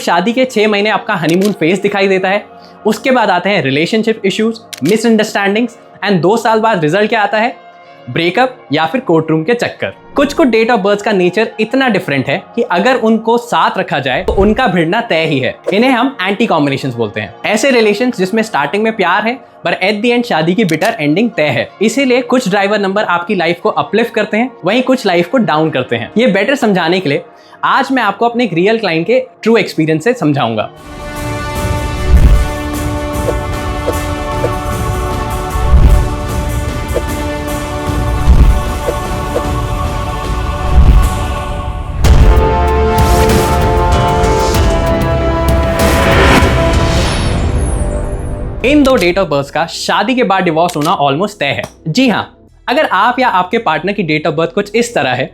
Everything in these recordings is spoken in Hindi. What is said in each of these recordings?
शादी के 6 महीने आपका हनीमून फेज दिखाई देता है। उसके बाद आते हैं रिलेशनशिप इश्यूज, मिसअंडरस्टैंडिंग्स एंड 2 साल बाद रिजल्ट क्या आता है? ब्रेकअप या फिर कोर्ट रूम के चक्कर। कुछ डेट ऑफ बर्थ का नेचर इतना डिफरेंट है कि अगर उनको साथ रखा जाए तो उनका भिड़ना तय ही है। इन्हें हम एंटी कॉम्बिनेशंस बोलते हैं। ऐसे रिलेशंस जिसमें स्टार्टिंग में प्यार है पर एट द एंड शादी की बिटर एंडिंग तय है। इसीलिए कुछ ड्राइवर नंबर आपकी लाइफ को अपलिफ्ट करते हैं, वहीं कुछ लाइफ को डाउन करते हैं। ये बेटर समझाने के लिए आज मैं आपको अपने एक रियल क्लाइंट के ट्रू एक्सपीरियंस से समझाऊंगा। इन 2 डेट ऑफ बर्थ का शादी के बाद डिवोर्स होना ऑलमोस्ट तय है। जी हाँ, अगर आप या आपके पार्टनर की डेट ऑफ बर्थ कुछ इस तरह है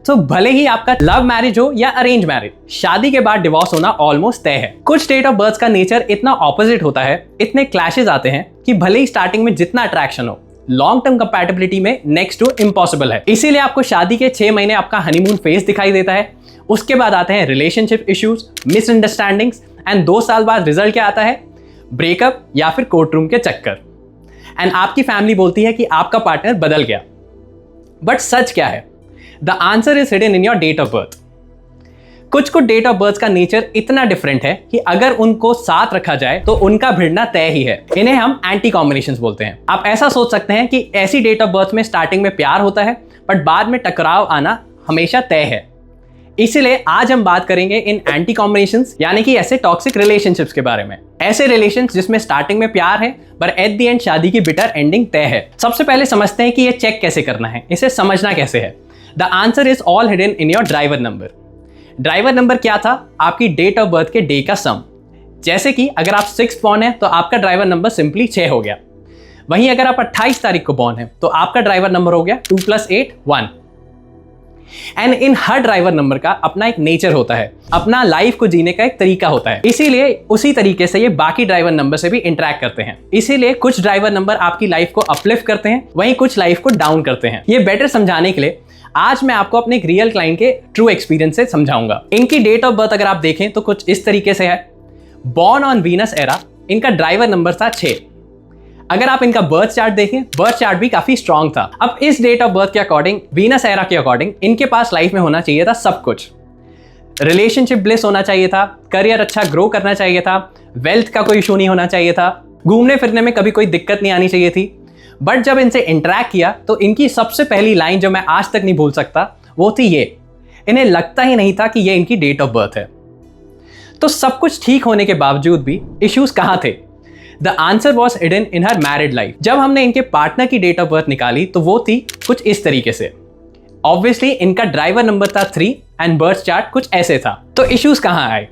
तो भले ही आपका लव मैरिज हो या अरेंज मैरिज, शादी के बाद डिवोर्स होना ऑलमोस्ट तय है। कुछ डेट ऑफ बर्थ का नेचर इतना ऑपोजिट होता है, इतने क्लैशेस आते हैं कि भले ही स्टार्टिंग में जितना अट्रैक्शन हो, लॉन्ग टर्म कंपैटिबिलिटी में नेक्स्ट टू इम्पॉसिबल है। इसीलिए आपको शादी के 6 महीने आपका हनीमून फेज दिखाई देता है। उसके बाद आते हैं रिलेशनशिप इश्यूज, मिसअंडरस्टैंडिंग्स एंड 2 साल बाद रिजल्ट क्या आता है? ब्रेकअप या फिर कोर्ट रूम के चक्कर। एंड आपकी फैमिली बोलती है कि आपका पार्टनर बदल गया। बट सच क्या है? The answer is hidden in your date of birth. कुछ डेट ऑफ बर्थ का नेचर इतना डिफरेंट है कि अगर उनको साथ रखा जाए तो उनका भिड़ना तय ही है। इन्हें हम एंटी कॉम्बिनेशंस बोलते हैं। आप ऐसा सोच सकते हैं कि ऐसी डेट ऑफ बर्थ में स्टार्टिंग में प्यार होता है बट बाद में टकराव आना हमेशा तय है। इसीलिए आज हम बात करेंगे इन एंटी कॉम्बिनेशंस यानी कि ऐसे टॉक्सिक रिलेशनशिप्स के बारे में। ऐसे रिलेशंस जिसमें स्टार्टिंग में प्यार है पर एट द एंड शादी की बिटर एंडिंग तय है। सबसे पहले समझते हैं कि ये चेक कैसे करना है, इसे समझना कैसे है। The answer is all hidden in your driver number. Driver number क्या था? आपकी डेट ऑफ बर्थ के डे का सम। जैसे कि अगर आप 6 बॉर्न है तो आपका ड्राइवर नंबर सिंपली 6 हो गया। वहीं अगर आप 28 तारीख को बॉर्न है तो आपका ड्राइवर नंबर हो गया 2 + 8 1। And in her driver number का अपना एक नेचर होता है, अपना लाइफ को जीने का एक तरीका होता है। इसीलिए उसी तरीके से ये बाकी ड्राइवर नंबर से भी इंटरेक्ट करते हैं। इसीलिए कुछ ड्राइवर नंबर आपकी लाइफ को अपलिफ्ट करते हैं, वहीं कुछ लाइफ को डाउन करते हैं। ये बेटर समझाने के लिए आज मैं आपको अपने एक रियल क्लाइंट के ट्रू एक्सपीरियंस से समझाऊंगा। इनकी डेट ऑफ बर्थ अगर आप देखें तो कुछ इस तरीके से है। बॉर्न ऑन वीनस एरा, इनका ड्राइवर नंबर था 6। अगर आप इनका बर्थ चार्ट देखें, बर्थ चार्ट भी काफी स्ट्रांग था। अब इस डेट ऑफ बर्थ के अकॉर्डिंग, वीनस एरा के अकॉर्डिंग, इनके पास लाइफ में होना चाहिए था सब कुछ। रिलेशनशिप ब्लिस होना चाहिए था, करियर अच्छा ग्रो करना चाहिए था, वेल्थ का कोई इशू नहीं होना चाहिए था, घूमने फिरने में कभी कोई दिक्कत नहीं आनी चाहिए थी। बट जब इनसे इंटरेक्ट किया तो इनकी सबसे पहली लाइन जो मैं आज तक नहीं भूल सकता वो थी ये, इन्हें लगता ही नहीं था कि ये इनकी डेट ऑफ बर्थ है। तो सब कुछ ठीक होने के बावजूद भी इश्यूज कहां थे? The answer was hidden in her married life. जब हमने इनके पार्टनर की डेट ऑफ बर्थ निकाली तो वो थी कुछ इस तरीके से। ऑब्वियसली इनका ड्राइवर नंबर था 3 एंड बर्थ चार्ट कुछ ऐसे था। तो इश्यूज कहां आए?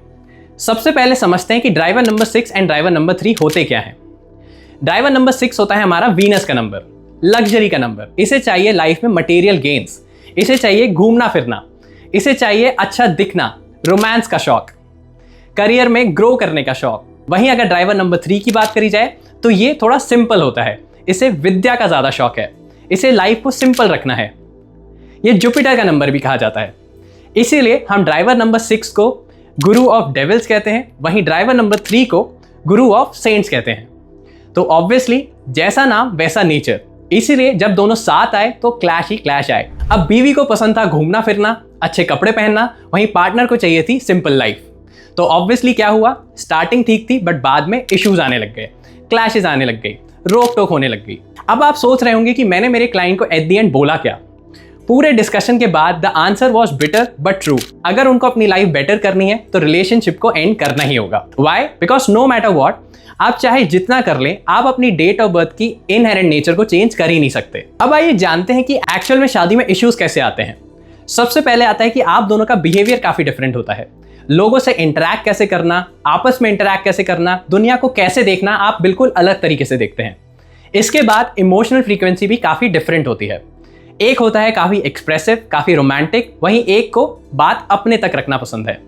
सबसे पहले समझते हैं कि driver number 6 and driver number 3 होते क्या है। ड्राइवर नंबर 6 होता है हमारा वीनस का नंबर, लग्जरी का नंबर। इसे चाहिए लाइफ में मटेरियल गेन्स, इसे चाहिए घूमना फिरना, इसे चाहिए अच्छा दिखना, रोमांस का शौक, करियर में ग्रो करने का शौक। वहीं अगर ड्राइवर नंबर 3 की बात करी जाए तो ये थोड़ा सिंपल होता है, इसे विद्या का ज्यादा शौक है, इसे लाइफ को सिंपल रखना है। ये जुपिटर का नंबर भी कहा जाता है। इसीलिए हम ड्राइवर नंबर 6 को गुरु ऑफ डेविल्स कहते हैं, वहीं ड्राइवर नंबर 3 को गुरु ऑफ सेंट्स कहते हैं। तो ऑब्वियसली जैसा नाम वैसा नेचर, इसीलिए जब दोनों साथ आए तो क्लैश ही क्लैश आए। अब बीवी को पसंद था घूमना फिरना, अच्छे कपड़े पहनना, वहीं पार्टनर को चाहिए थी सिंपल लाइफ। तो ऑब्वियसली क्या हुआ? स्टार्टिंग ठीक थी बट बाद में इश्यूज आने लग गए, क्लैशेस आने लग गई, रोक टोक होने लग गई। अब आप सोच रहे होंगे कि मैंने मेरे क्लाइंट को एट द एंड बोला क्या? पूरे डिस्कशन के बाद the answer was bitter but true. अगर उनको अपनी लाइफ बेटर करनी है तो रिलेशनशिप को एंड करना ही होगा। Why? Because no matter what, आप चाहे जितना कर लें, आप अपनी डेट ऑफ बर्थ की इनहेरेंट नेचर को चेंज कर ही नहीं सकते। अब आइए जानते हैं कि एक्चुअल में शादी में इश्यूज कैसे आते हैं। सबसे पहले आता है कि आप दोनों का बिहेवियर काफी डिफरेंट होता है। लोगों से इंटरैक्ट कैसे करना, आपस में इंटरैक्ट कैसे करना, दुनिया को कैसे देखना, आप बिल्कुल अलग तरीके से देखते हैं। इसके बाद इमोशनल फ्रीक्वेंसी भी काफी डिफरेंट होती है। एक होता है काफी एक्सप्रेसिव, काफी रोमांटिक, वहीं एक को बात अपने तक रखना पसंद है।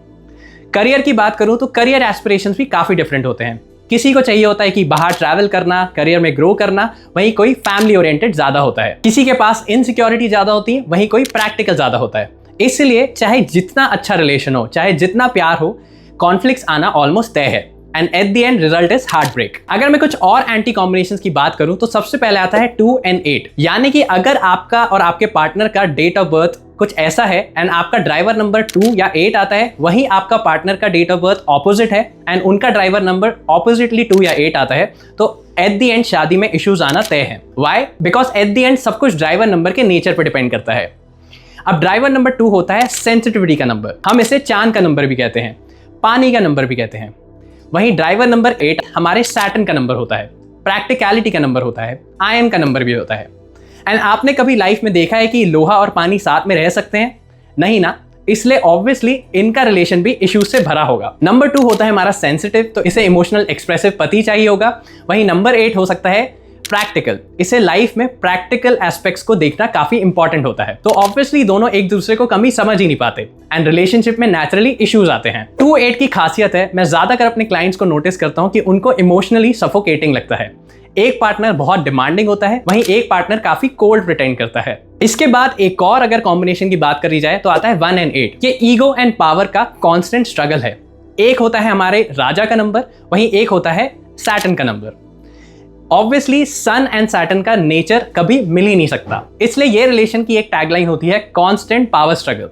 करियर की बात करूं तो करियर एस्पिरेशंस भी काफी डिफरेंट होते हैं। किसी को चाहिए होता है कि बाहर ट्रैवल करना, करियर में ग्रो करना, वहीं कोई फैमिली ओरिएंटेड ज्यादा होता है। किसी के पास इनसिक्योरिटी ज्यादा होती है, वहीं कोई प्रैक्टिकल ज्यादा होता है। इसलिए चाहे जितना अच्छा रिलेशन हो, चाहे जितना प्यार हो, कॉन्फ्लिक्ट्स आना ऑलमोस्ट तय है and at the end result is heartbreak. अगर मैं कुछ और एंटी कॉम्बिनेशंस की बात करूं तो सबसे पहले आता है 2 and 8, यानी कि अगर आपका और आपके पार्टनर का डेट ऑफ बर्थ कुछ ऐसा है एंड आपका ड्राइवर नंबर 2 या 8 आता है, वहीं आपका पार्टनर का डेट ऑफ बर्थ ऑपोजिट है एंड उनका ड्राइवर नंबर ऑपोजिटली 2 या 8 आता है, तो एट द एंड शादी में इश्यूज आना तय है। Why? Because at the and सब कुछ ड्राइवर नंबर के नेचर पर डिपेंड करता है। अब ड्राइवर नंबर 2 होता है सेंसिटिविटी का नंबर, हम इसे चांद का नंबर भी कहते हैं, पानी का नंबर भी कहते हैं। वहीं ड्राइवर नंबर 8 हमारे सैटर्न का नंबर होता है, प्रैक्टिकलिटी का नंबर होता है, आयन का नंबर भी होता है। एंड आपने कभी लाइफ में देखा है कि लोहा और पानी साथ में रह सकते हैं? नहीं ना, इसलिए ऑब्वियसली इनका रिलेशन भी इश्यूज से भरा होगा। नंबर 2 होता है हमारा सेंसिटिव, तो इसे इमोशनल एक्सप्रेसिव पति चाहिए होगा। वहीं नंबर 8 हो सकता है प्रैक्टिकल, इसे लाइफ में प्रैक्टिकल एस्पेक्ट्स को देखना काफी इंपॉर्टेंट होता है। तो ऑब्वियसली दोनों एक दूसरे को कभी समझ ही नहीं पाते एंड रिलेशनशिप में नेचुरली इश्यूज आते हैं। 2-8 की खासियत है, मैं ज्यादातर अपने क्लाइंट्स को नोटिस करता हूं कि उनको इमोशनली सफोकेटिंग लगता है। एक पार्टनर बहुत डिमांडिंग होता है, वहीं एक पार्टनर काफी कोल्ड प्रिटेंड करता है। इसके बाद एक और अगर कॉम्बिनेशन की बात करी जाए तो आता है 1 and 8। ये ईगो एंड पावर का कॉन्स्टेंट स्ट्रगल है। एक होता है हमारे राजा का नंबर, वहीं एक होता है सैटर्न का number. Obviously sun and Saturn का नेचर कभी मिल ही नहीं सकता, इसलिए ये रिलेशन की एक टैगलाइन होती है constant power struggle.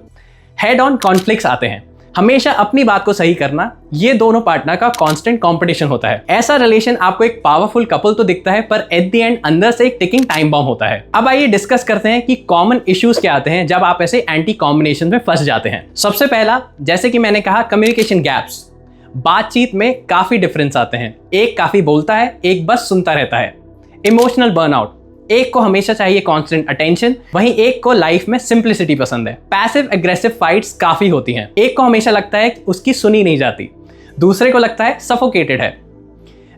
Head on conflicts आते हैं, हमेशा अपनी बात को सही करना, ये दोनों पार्टनर का कांस्टेंट कंपटीशन होता है। ऐसा रिलेशन आपको एक पावरफुल कपल तो दिखता है, पर एट द एंड अंदर से एक टिकिंग टाइम बॉम्ब होता है। अब आइए डिस्कस करते हैं कि कॉमन इश्यूज क्या आते हैं जब आप ऐसे एंटी कॉम्बिनेशन में फंस जाते हैं। सबसे पहला, जैसे कि मैंने कहा, कम्युनिकेशन गैप्स। बातचीत में काफी डिफरेंस आते हैं, एक काफी बोलता है, एक बस सुनता रहता है। इमोशनल बर्नआउट, एक को हमेशा चाहिए कांस्टेंट अटेंशन, वहीं एक को लाइफ में सिंप्लिसिटी पसंद है। पैसिव एग्रेसिव फाइट्स काफी होती हैं, एक को हमेशा लगता है कि उसकी सुनी नहीं जाती, दूसरे को लगता है सफोकेटेड है।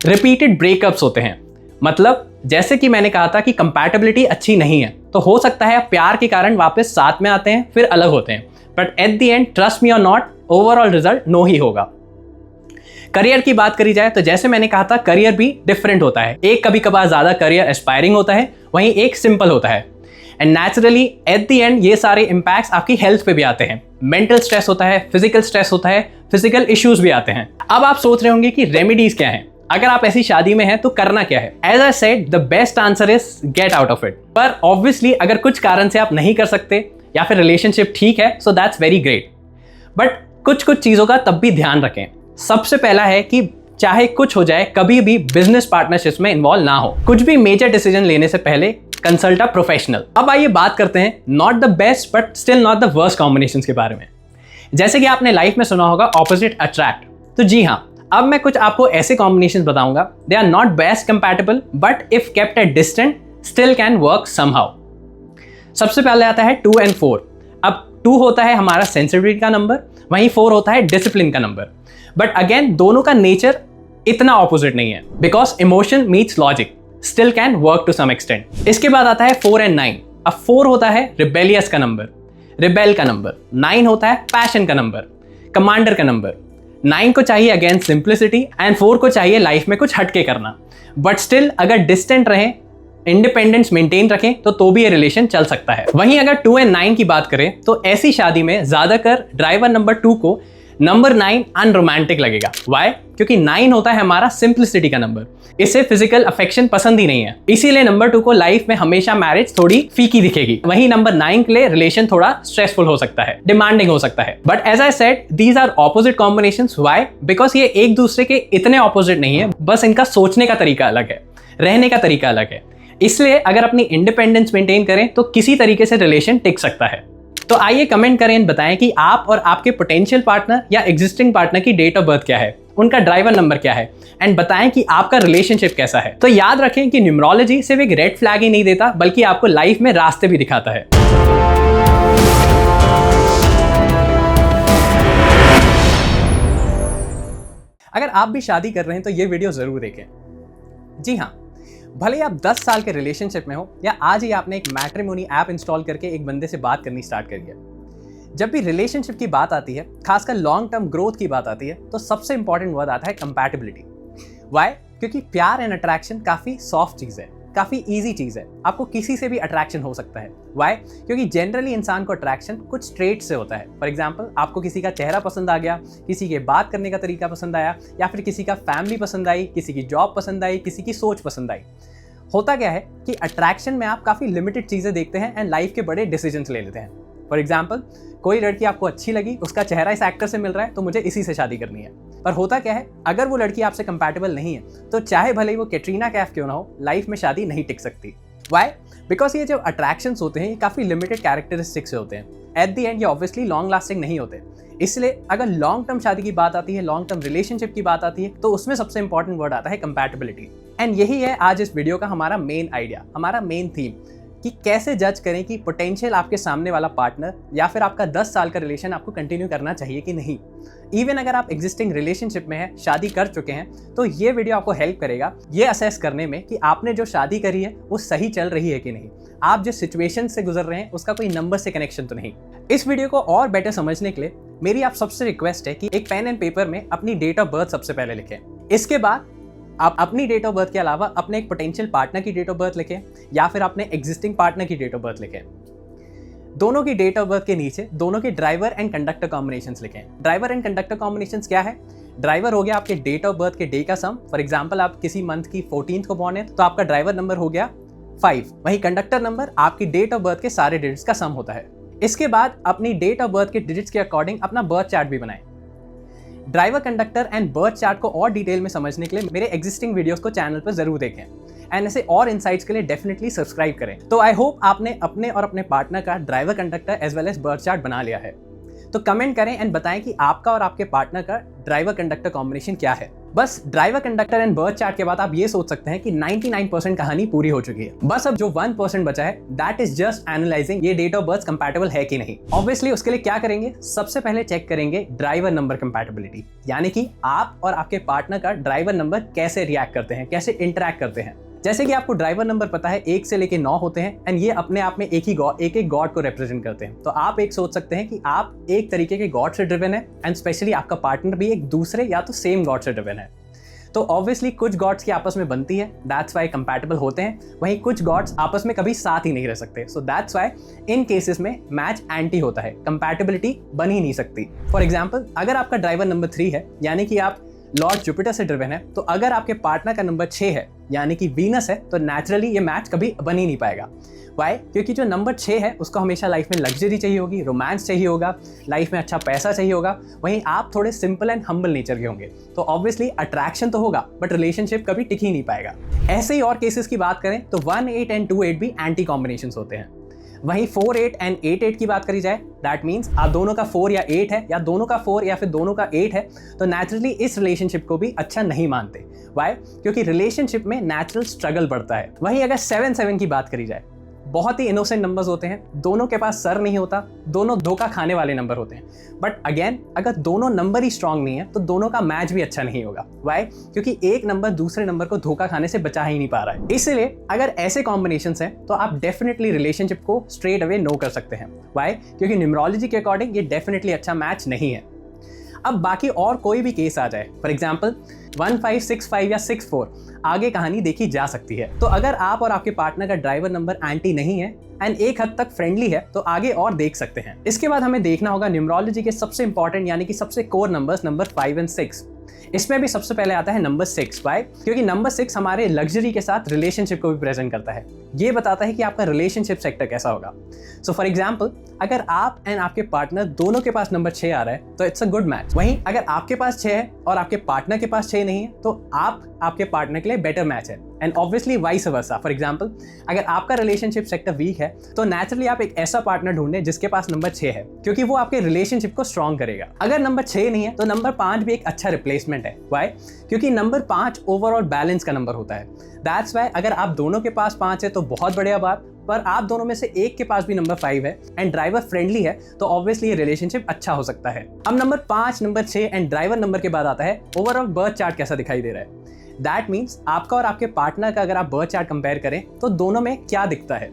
रिपीटेड ब्रेकअप्स होते हैं, मतलब जैसे कि मैंने कहा था कि कंपैटिबिलिटी अच्छी नहीं है, तो हो सकता है प्यार के कारण वापस साथ में आते हैं फिर अलग होते हैं, but at the and trust me और नॉट, ओवरऑल रिजल्ट नो ही होगा। करियर की बात करी जाए तो जैसे मैंने कहा था, करियर भी डिफरेंट होता है। एक कभी कभार ज्यादा करियर एस्पायरिंग होता है, वहीं एक सिंपल होता है। And naturally eight the and ये सारे इंपैक्ट्स आपकी हेल्थ पे भी आते हैं। मेंटल स्ट्रेस होता है, फिजिकल स्ट्रेस होता है, फिजिकल इश्यूज भी आते हैं। अब आप सोच रहे होंगे कि रेमेडीज क्या हैं, अगर आप ऐसी शादी में हैं तो करना क्या है। As I said, the best answer is get out of it. पर ऑब्वियसली अगर कुछ कारण से आप नहीं कर सकते या फिर रिलेशनशिप ठीक है, so that's very great, but कुछ कुछ चीजों का तब भी ध्यान रखें। सबसे पहला है कि चाहे कुछ हो जाए, कभी भी बिजनेस पार्टनरशिप में इन्वॉल्व ना हो। कुछ भी मेजर डिसीजन लेने से पहले कंसल्ट अ प्रोफेशनल। अब आइए बात करते हैं not the best but still not the worst combinations के बारे में। जैसे कि आपने लाइफ में सुना होगा ऑपोजिट अट्रैक्ट, तो जी हाँ, अब मैं कुछ आपको ऐसे कॉम्बिनेशंस बताऊंगा, they are not best compatible but if kept at distant still can work somehow. सबसे पहले आता है 2 and 4। अब 2 होता है हमारा सेंसिटिविटी का नंबर, वहीं 4 होता है डिसिप्लिन का नंबर। बट अगेन दोनों का नेचर इतना ऑपोजिट नहीं है, because emotion meets logic still can work to some extent. इसके बाद आता है 4 and 9। अब 4 होता है रिबेलियस का नंबर, रिबेल का नंबर। 9 होता है पैशन का नंबर, कमांडर का नंबर। 9 को चाहिए अगेन सिंप्लिसिटी एंड 4 को चाहिए लाइफ में कुछ हटके करना। बट स्टिल अगर डिस्टेंट रहें, इंडिपेंडेंस मेंटेन रखें तो भी ये रिलेशन चल सकता है। वहीं अगर 2 and 9 की बात करें तो ऐसी शादी में ज्यादातर ड्राइवर नंबर 2 को नंबर 9 अनरोमांटिक लगेगा। वाई? क्योंकि 9 होता है हमारा सिंप्लिसिटी का नंबर, इसे फिजिकल अफेक्शन पसंद ही नहीं है, इसीलिए नंबर 2 को लाइफ में हमेशा मैरिज थोड़ी फीकी दिखेगी। वहीं नंबर 9 के लिए रिलेशन थोड़ा स्ट्रेसफुल हो सकता है, डिमांडिंग हो सकता है। But as I said, these are opposite combinations. Why? Because ये एक दूसरे के इतने ऑपोजिट नहीं है, बस इनका सोचने का तरीका अलग है, रहने का तरीका अलग है। इसलिए अगर अपनी इंडिपेंडेंस मेंटेन करें तो किसी तरीके से रिलेशन टिक सकता है। तो आइए कमेंट करें, बताएं कि आप और आपके पोटेंशियल पार्टनर या एग्जिस्टिंग पार्टनर की डेट ऑफ बर्थ क्या है, उनका ड्राइवर नंबर क्या है, एंड बताएं कि आपका रिलेशनशिप कैसा है। तो याद रखें कि न्यूमरोलॉजी सिर्फ एक रेड फ्लैग ही नहीं देता, बल्कि आपको लाइफ में रास्ते भी दिखाता है। अगर आप भी शादी कर रहे हैं तो ये वीडियो जरूर देखें। जी हाँ, भले आप 10 साल के रिलेशनशिप में हो या आज ही आपने एक मैट्रिमोनी ऐप इंस्टॉल करके एक बंदे से बात करनी स्टार्ट करी है, जब भी रिलेशनशिप की बात आती है, खासकर लॉन्ग टर्म ग्रोथ की बात आती है, तो सबसे इंपॉर्टेंट वर्ड आता है कंपैटिबिलिटी। व्हाई? क्योंकि प्यार एंड अट्रैक्शन काफी सॉफ्ट चीज है, काफ़ी ईजी चीज़ है, आपको किसी से भी अट्रैक्शन हो सकता है। वाई? क्योंकि जनरली इंसान को अट्रैक्शन कुछ ट्रेट से होता है। फॉर एग्जाम्पल, आपको किसी का चेहरा पसंद आ गया, किसी के बात करने का तरीका पसंद आया, या फिर किसी का फैमिली पसंद आई, किसी की जॉब पसंद आई, किसी की सोच पसंद आई। होता क्या है कि अट्रैक्शन में आप काफ़ी लिमिटेड चीज़ें देखते हैं एंड लाइफ के बड़े डिसीजंस ले लेते हैं। फॉर एग्जाम्पल, कोई लड़की आपको अच्छी लगी, उसका चेहरा इस एक्टर से मिल रहा है, तो मुझे इसी से शादी करनी है। पर होता क्या है, अगर वो लड़की आपसे कंपैटिबल नहीं है तो चाहे भले ही वो कैटरीना कैफ क्यों ना हो, लाइफ में शादी नहीं टिक सकती। वाई? बिकॉज ये जो अट्रैक्शंस होते हैं ये काफ़ी लिमिटेड कैरेक्टरिस्टिक्स से होते हैं। एट द एंड ये ऑब्वियसली लॉन्ग लास्टिंग नहीं होते। इसलिए अगर लॉन्ग टर्म शादी की बात आती है, लॉन्ग टर्म रिलेशनशिप की बात आती है, तो उसमें सबसे इंपॉर्टेंट वर्ड आता है कंपैटिबिलिटी। एंड यही है आज इस वीडियो का हमारा मेन आइडिया, हमारा मेन थीम, कि कैसे जज करें कि पोटेंशियल आपके सामने वाला पार्टनर या फिर आपका 10 साल का रिलेशन आपको कंटिन्यू करना चाहिए कि नहीं। इवन अगर आप एग्जिस्टिंग रिलेशनशिप में हैं, शादी कर चुके हैं, तो ये वीडियो आपको हेल्प करेगा ये असेस करने में कि आपने जो शादी करी है वो सही चल रही है कि नहीं, आप जिस सिचुएशन से गुजर रहे हैं उसका कोई नंबर से कनेक्शन तो नहीं। इस वीडियो को और बेटर समझने के लिए मेरी आप सबसे रिक्वेस्ट है कि एक पेन एंड पेपर में अपनी डेट ऑफ बर्थ सबसे पहले लिखें। इसके बाद आप अपनी डेट ऑफ बर्थ के अलावा अपने एक पोटेंशियल पार्टनर की डेट ऑफ बर्थ लिखें, या फिर अपने एग्जिस्टिंग पार्टनर की डेट ऑफ बर्थ लिखें। दोनों की डेट ऑफ बर्थ के नीचे दोनों के ड्राइवर एंड कंडक्टर कॉम्बिनेशंस लिखें। ड्राइवर एंड कंडक्टर कॉम्बिनेशंस क्या है? ड्राइवर हो गया आपके डेट ऑफ बर्थ के डे का सम। फॉर एग्जाम्पल, आप किसी मंथ की 14th को बॉर्न है तो आपका ड्राइवर नंबर हो गया 5। वहीं कंडक्टर नंबर आपकी डेट ऑफ बर्थ के सारे डिजिट्स का सम होता है। इसके बाद अपनी डेट ऑफ बर्थ के डिजिट्स के अकॉर्डिंग अपना बर्थ चार्ट भी बनाएं। Driver, conductor and birth chart को और डिटेल में समझने के लिए मेरे एग्जिस्टिंग वीडियोस को चैनल पर जरूर देखें एंड ऐसे और इनसाइट्स के लिए डेफिनेटली सब्सक्राइब करें। तो आई होप आपने अपने और अपने पार्टनर का driver, conductor as well as birth chart बना लिया है। तो कमेंट करें एंड बताएं कि आपका और आपके पार्टनर का ड्राइवर कंडक्टर कॉम्बिनेशन क्या है। Bus driver, conductor and birth chart के बाद आप ये सोच सकते हैं कि 99% कहानी पूरी हो चुकी है। बस अब जो 1% बचा है, दैट इज जस्ट एनालाइजिंग ये डेट ऑफ बर्थ कंपैटिबल है कि नहीं। ऑब्वियसली उसके लिए क्या करेंगे, सबसे पहले चेक करेंगे ड्राइवर नंबर कंपैटिबिलिटी, यानी कि आप और आपके पार्टनर का ड्राइवर नंबर कैसे रिएक्ट करते हैं, कैसे इंटरैक्ट करते हैं। जैसे कि आपको ड्राइवर नंबर पता है 1 से लेके 9 होते हैं एंड ये अपने आप में एक गॉड को रिप्रेजेंट करते हैं। तो आप एक सोच सकते हैं कि आप एक तरीके के गॉड से ड्रिवन है एंड स्पेशली आपका पार्टनर भी एक दूसरे या तो सेम गॉड से ड्रिवन है। तो ऑब्वियसली कुछ गॉड्स की आपस में बनती है, दैट्स वाई कंपैटिबल होते हैं। वहीं कुछ गॉड्स आपस में कभी साथ ही नहीं रह सकते, so that's why in cases में मैच एंटी होता है, कंपैटिबिलिटी बन ही नहीं सकती। फॉर एग्जाम्पल, अगर आपका ड्राइवर नंबर 3 है, यानी कि आप लॉर्ड जुपिटर से ड्रिवन है, तो अगर आपके पार्टनर का नंबर 6 है, यानी कि वीनस है, तो नेचुरली ये मैच कभी बन ही नहीं पाएगा। वाई? क्योंकि जो नंबर 6 है उसको हमेशा लाइफ में लग्जरी चाहिए होगी, रोमांस चाहिए होगा, लाइफ में अच्छा पैसा चाहिए होगा। वहीं आप थोड़े सिंपल एंड हम्बल नेचर के होंगे, तो ऑब्वियसली अट्रैक्शन तो होगा बट रिलेशनशिप कभी टिक ही नहीं पाएगा। ऐसे ही और केसेस की बात करें तो 1, 8 एंड 2, 8 भी एंटी कॉम्बिनेशंस होते हैं। वहीं 4, 8 एंड 8, 8 की बात करी जाए, दैट मीन्स आप दोनों का 4 या 8 है, या दोनों का 4 या फिर दोनों का 8 है, तो नेचुरली इस रिलेशनशिप को भी अच्छा नहीं मानते। वाई? क्योंकि रिलेशनशिप में नेचुरल स्ट्रगल बढ़ता है। वहीं अगर 7, 7 की बात करी जाए, बहुत ही इनोसेंट नंबर्स होते हैं, दोनों के पास सर नहीं होता, दोनों धोखा खाने वाले नंबर होते हैं। बट अगेन, अगर दोनों नंबर ही स्ट्रांग नहीं है तो दोनों का मैच भी अच्छा नहीं होगा। वाई? क्योंकि एक नंबर दूसरे नंबर को धोखा खाने से बचा ही नहीं पा रहा है। इसलिए अगर ऐसे कॉम्बिनेशंस हैं तो आप डेफिनेटली रिलेशनशिप को स्ट्रेट अवे नो कर सकते हैं। वाई? क्योंकि न्यूमरोलॉजी के अकॉर्डिंग ये डेफिनेटली अच्छा मैच नहीं है। अब बाकी और कोई भी केस आ जाए, फॉर एग्जाम्पल 1, 5, 6, 5 या 6, 4, आगे कहानी देखी जा सकती है। तो अगर आप और आपके पार्टनर का ड्राइवर नंबर एंटी नहीं है एंड एक हद तक फ्रेंडली है, तो आगे और देख सकते हैं। इसके बाद हमें देखना होगा न्यूमरोलॉजी के सबसे इंपॉर्टेंट यानी कि सबसे कोर नंबर्स, नंबर 5 एंड 6। इसमें भी सबसे पहले आता है नंबर 6। वाई? क्योंकि नंबर 6 हमारे लग्जरी के साथ रिलेशनशिप को भी प्रेजेंट करता है। ये बताता है कि आपका रिलेशनशिप सेक्टर कैसा होगा। सो फॉर एग्जाम्पल, अगर आप एंड आपके पार्टनर दोनों के पास नंबर 6 आ रहा है तो इट्स अ गुड मैच। वहीं अगर आपके पास 6 है और आपके पार्टनर के पास 6 नहीं है, तो आप आपके पार्टनर के लिए बेटर मैच है। And obviously vice versa. For example, अगर आपका रिलेशनशिप सेक्टर वीक है तो नेचुरली आप एक ऐसा पार्टनर ढूंढें जिसके पास नंबर 6 है, क्योंकि वो आपके रिलेशनशिप को स्ट्रॉन्ग करेगा। अगर नंबर 6 नहीं है तो नंबर 5 भी एक अच्छा रिप्लेसमेंट है। वाई? क्योंकि नंबर 5 ओवरऑल बैलेंस का नंबर होता है। दैट्स वाई अगर आप दोनों के पास 5 है तो बहुत बढ़िया बात, पर आप दोनों में से एक के पास भी नंबर 5 है एंड ड्राइवर फ्रेंडली है, तो ऑब्वियसली ये रिलेशनशिप अच्छा हो सकता है। अब number 5, number 6 and driver number के बाद आता है ओवरऑल बर्थ चार्ट कैसा दिखाई दे रहा है। दैट मीन्स आपका और आपके पार्टनर का अगर आप बर्थ चार्ट कंपेयर करें तो दोनों में क्या दिखता है।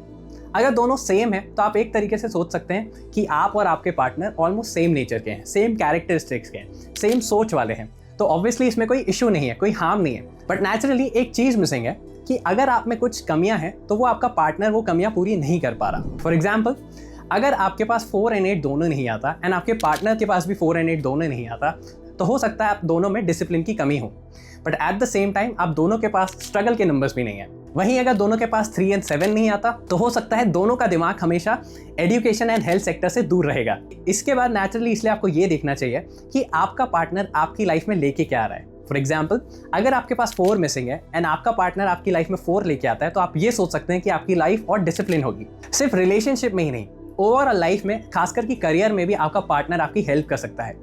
अगर दोनों सेम है तो आप एक तरीके से सोच सकते हैं कि आप और आपके पार्टनर ऑलमोस्ट सेम नेचर के हैं, सेम कैरेक्टरिस्टिक्स के हैं, सेम सोच वाले हैं, तो ऑब्वियसली इसमें कोई इशू नहीं है, कोई हार्म नहीं है। बट नेचुरली एक चीज़ मिसिंग है, कि अगर आप में कुछ कमियां हैं तो वो आपका पार्टनर वो कमियां पूरी नहीं कर पा रहा। फॉर एग्जाम्पल, अगर आपके पास 4 and 8 दोनों नहीं आता एंड आपके पार्टनर के पास भी 4 and 8 दोनों नहीं आता, तो हो सकता है आप दोनों में डिसिप्लिन की कमी हो, but at the same time आप दोनों के पास स्ट्रगल के नंबर्स भी नहीं है। वहीं अगर दोनों के पास 3 and 7 नहीं आता, तो हो सकता है दोनों का दिमाग हमेशा एजुकेशन एंड हेल्थ सेक्टर से दूर रहेगा। इसके बाद नेचुरली इसलिए आपको ये देखना चाहिए कि आपका पार्टनर आपकी लाइफ में लेके क्या आ रहा है। फॉर एग्जाम्पल, अगर आपके पास 4 मिसिंग है एंड आपका पार्टनर आपकी लाइफ में 4 लेके आता है, तो आप ये सोच सकते हैं कि आपकी लाइफ और डिसिप्लिन होगी। सिर्फ रिलेशनशिप में ही नहीं, ओवरऑल लाइफ में, खासकर कि करियर में भी आपका पार्टनर आपकी हेल्प कर सकता है।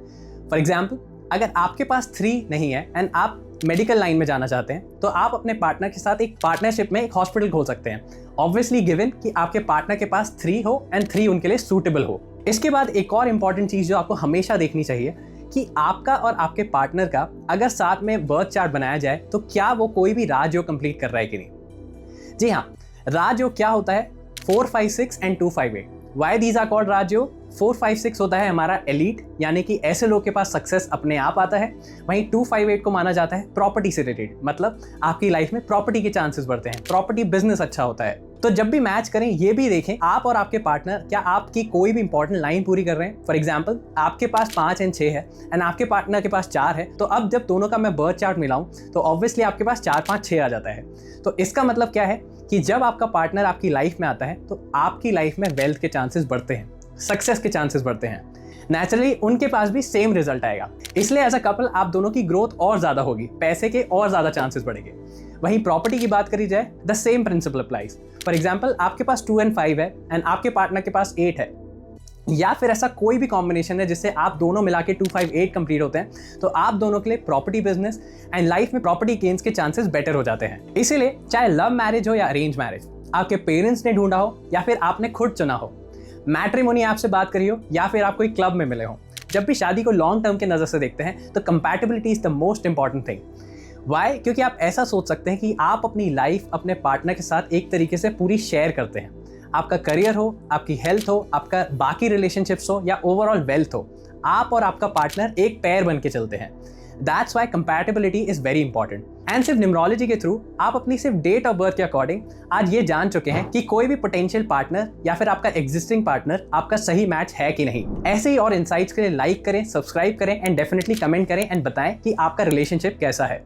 फॉर एग्जाम्पल, अगर आपके पास 3 नहीं है एंड आप मेडिकल लाइन में जाना चाहते हैं, तो आप अपने पार्टनर के साथ एक पार्टनरशिप में एक हॉस्पिटल खोल सकते हैं, ऑब्वियसली गिवन कि आपके पार्टनर के पास 3 हो एंड 3 उनके लिए सूटेबल हो। इसके बाद एक और इंपॉर्टेंट चीज़ जो आपको हमेशा देखनी चाहिए कि आपका और आपके पार्टनर का अगर साथ में बर्थ चार्ट बनाया जाए, तो क्या वो कोई भी राजयोग कंप्लीट कर रहा है कि नहीं। जी हाँ, राजयोग क्या होता है? 4, 5, 6 and 2, 5, 8। Why these are called Rajyog? 4, 5, 6 होता है हमारा एलीट, यानी कि ऐसे लोग के पास सक्सेस अपने आप आता है। वहीं 2, 5, 8 को माना जाता है प्रॉपर्टी से रिलेटेड, मतलब आपकी लाइफ में प्रॉपर्टी के चांसेस बढ़ते हैं, प्रॉपर्टी बिजनेस अच्छा होता है। तो जब भी मैच करें, ये भी देखें आप और आपके पार्टनर क्या आपकी कोई भी इंपॉर्टेंट लाइन पूरी कर रहे हैं। फॉर एग्जाम्पल, आपके पास 5 एंड 6 है एंड आपके पार्टनर के पास 4 है, तो अब जब दोनों का मैं बर्थ चार्ट मिलाऊं, तो ऑब्वियसली आपके पास 4, 5, 6 आ जाता है। तो इसका मतलब क्या है कि जब आपका पार्टनर आपकी लाइफ में आता है, तो आपकी लाइफ में वेल्थ के चांसेस बढ़ते हैं, सक्सेस के चांसेस बढ़ते हैं। नेचुरली उनके पास भी सेम रिजल्ट आएगा, इसलिए एज अ कपल आप दोनों की ग्रोथ और ज्यादा होगी, पैसे के और ज्यादा चांसेस बढ़ेंगे। वहीं प्रॉपर्टी की बात करी जाए, the same principle applies. For example, आपके पास 2 and 5 है एंड आपके पार्टनर के पास 8 है, या फिर ऐसा कोई भी कॉम्बिनेशन है जिससे आप दोनों मिला के 2, 5, 8 कंप्लीट होते हैं, तो आप दोनों के लिए प्रॉपर्टी बिजनेस एंड लाइफ में प्रॉपर्टी गेन्स के चांसेस बेटर हो जाते हैं। इसीलिए चाहे लव मैरिज हो या अरेंज मैरिज, आपके पेरेंट्स ने ढूंढा हो या फिर आपने खुद चुना हो, मैट्रिमोनी ऐप से बात करी हो या फिर आप कोई क्लब में मिले हो, जब भी शादी को लॉन्ग टर्म के नजर से देखते हैं, तो compatibility is the most important thing. Why? क्योंकि आप ऐसा सोच सकते हैं कि आप अपनी लाइफ अपने पार्टनर के साथ एक तरीके से पूरी शेयर करते हैं। आपका करियर हो, आपकी हेल्थ हो, आपका बाकी रिलेशनशिप्स हो या ओवरऑल वेल्थ हो, आप और आपका पार्टनर एक पैर बन के चलते हैं। That's why compatibility is very important. And सिर्फ न्यूमरोलॉजी के थ्रू आप अपनी सिर्फ डेट ऑफ बर्थ के अकॉर्डिंग आज ये जान चुके हैं कि कोई भी पोटेंशियल पार्टनर या फिर आपका एग्जिस्टिंग पार्टनर आपका सही मैच है कि नहीं। ऐसे ही और इनसाइट्स के लिए लाइक करें, सब्सक्राइब करें एंड डेफिनेटली कमेंट करें एंड बताएं कि आपका रिलेशनशिप कैसा है।